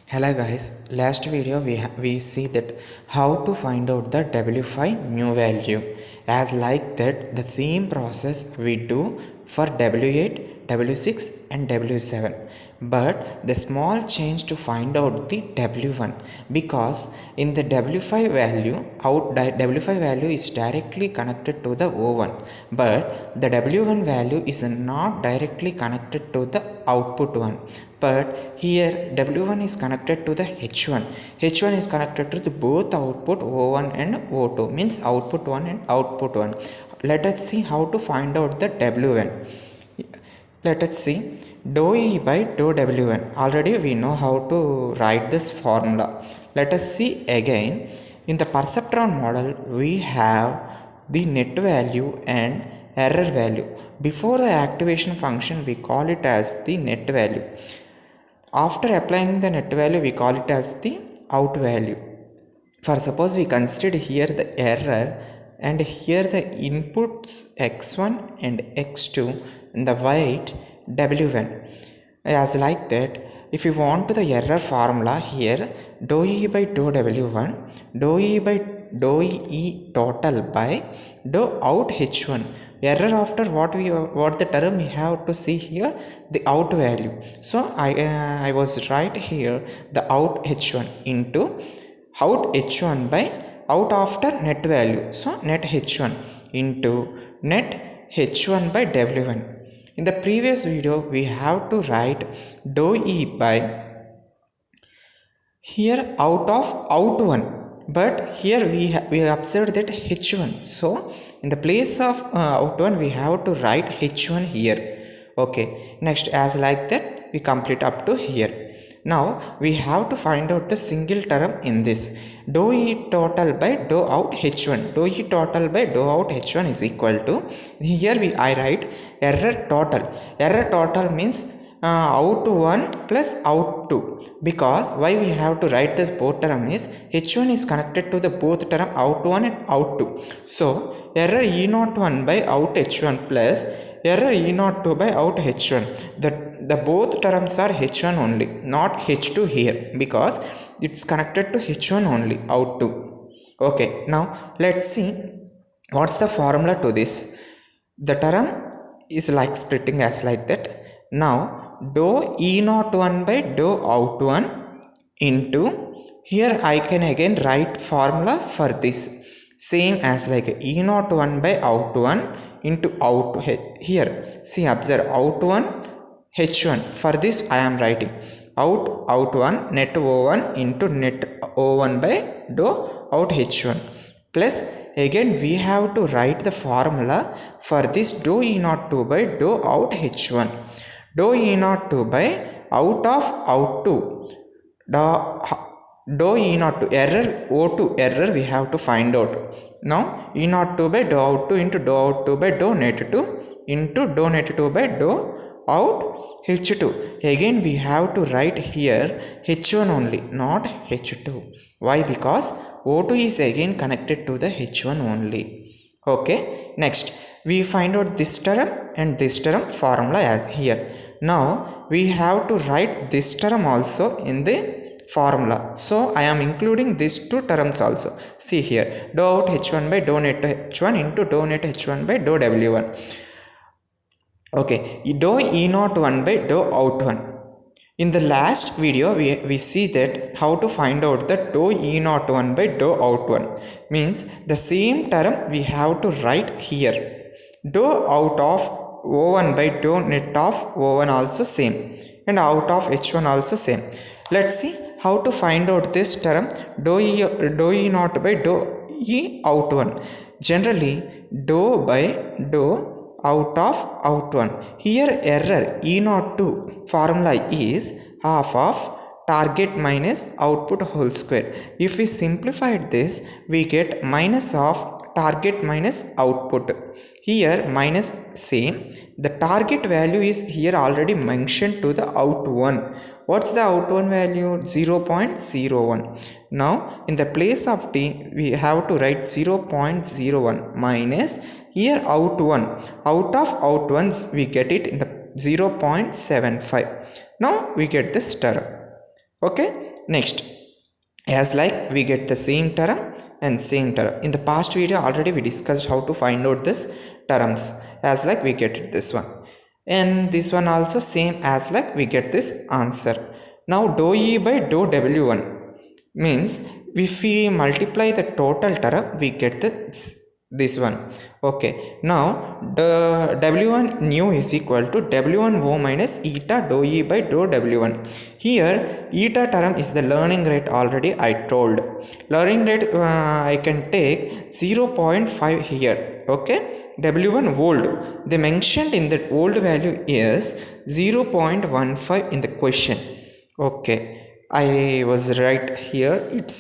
Hello guys, last video we see that how to find out the W5 mu value. As like that the same process we do for W8, W6 and W7, but the small change to find out the W1, because in the W5 value W5 value is directly connected to the O1, but the W1 value is not directly connected to the output one, but here W1 is connected to the H1. H1 is connected to the both output O1 and O2, means output 1 and output 1. Let us see how to find out the W1. Let us see dou E by dou W1. Already we know how to write this formula. Let us see again. In the perceptron model we have the net value and error value. Before the activation function we call it as the net value. After applying the net value, we call it as the out value. For suppose we consider here the error and here the inputs x1 and x2 and the weight w1. As like that, if you want to the error formula here, dou E by dou w1, dou E by dou E total by dou out h1. Error after what the term we have to see here, the out value. So I was right here the out h1 into out h1 by out after net value. So net h1 into net h1 by w1. In the previous video we have to write dou E by here out of out1, but here we observed that h1, so in the place of out1 we have to write h1 here. Okay, next as like that we complete up to here. Now we have to find out the single term in this. Dou E total by dou out h1. Dou E total by dou out h1 is equal to, here I write error total. Error total means out 1 plus out 2, because why we have to write this both term is h1 is connected to the both term out 1 and out 2. So error E01 by out h1 plus error E02 by out h1. The both terms are h1 only, not h2 here, because it's connected to h1 only, out 2. Okay, now let's see what's the formula to this. The term is like splitting as like that. Now dou E01 by dou out 1 into, here I can again write formula for this, same as like E01 by out 1 into out, here see observe out 1 h1. For this I am writing out 1 net o1 into net o1 by dou out h1, plus again we have to write the formula for this dou E02 by dou out h1. Dou E02 by out of out 2, dou E02 error O2 error we have to find out. Now E02 by dou out 2 into dou out 2 by dou net 2 into dou net 2 by dou out h2. Again we have to write here h1 only, not h2. Why? Because O2 is again connected to the h1 only. Okay, next we find out this term and this term formula here. Now we have to write this term also in the formula, so I am including these two terms also. See here, dou out h1 by dou net h1 into dou net h1 by dou w1. Okay, dou E01 by dou out 1. In the last video we see that how to find out the dou E01 by dou out 1, means the same term we have to write here. Dou out of O1 by dou net of O1 also same, and out of H1 also same. Let's see how to find out this term dou E0 by dou E out 1. Generally dou by dou out of out 1. Here error E02 formula is half of target minus output whole square. If we simplified this, we get minus of target minus output. Here minus same. The target value is here already mentioned to the out 1. What's the out 1 value? 0.01. Now in the place of t we have to write 0.01 minus here out 1. Out of out 1s we get it in the 0.75. Now we get this term. Okay, next, as like we get the same term and same term. In the past video already we discussed how to find out this terms, as like we get this one, and this one also same, as like we get this answer. Now dou e by dou w1 means if we multiply the total term we get this one. Okay, now the w1 new is equal to w1 o minus eta dou e by dou w1. Here eta term is the learning rate, already I told. Learning rate I can take 0.5 here. Okay, w1 old, they mentioned in that old value is 0.15 in the question. Okay, I was right here, it's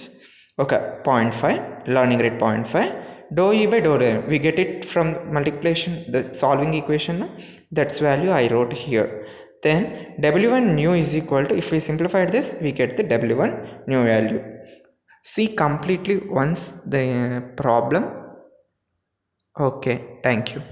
okay, 0.5, learning rate 0.5. Dou e by dou w, we get it from multiplication, the solving equation, no? That's value I wrote here. Then w1 new is equal to, if we simplify this we get the w1 new value. See completely once the problem. Okay, thank you.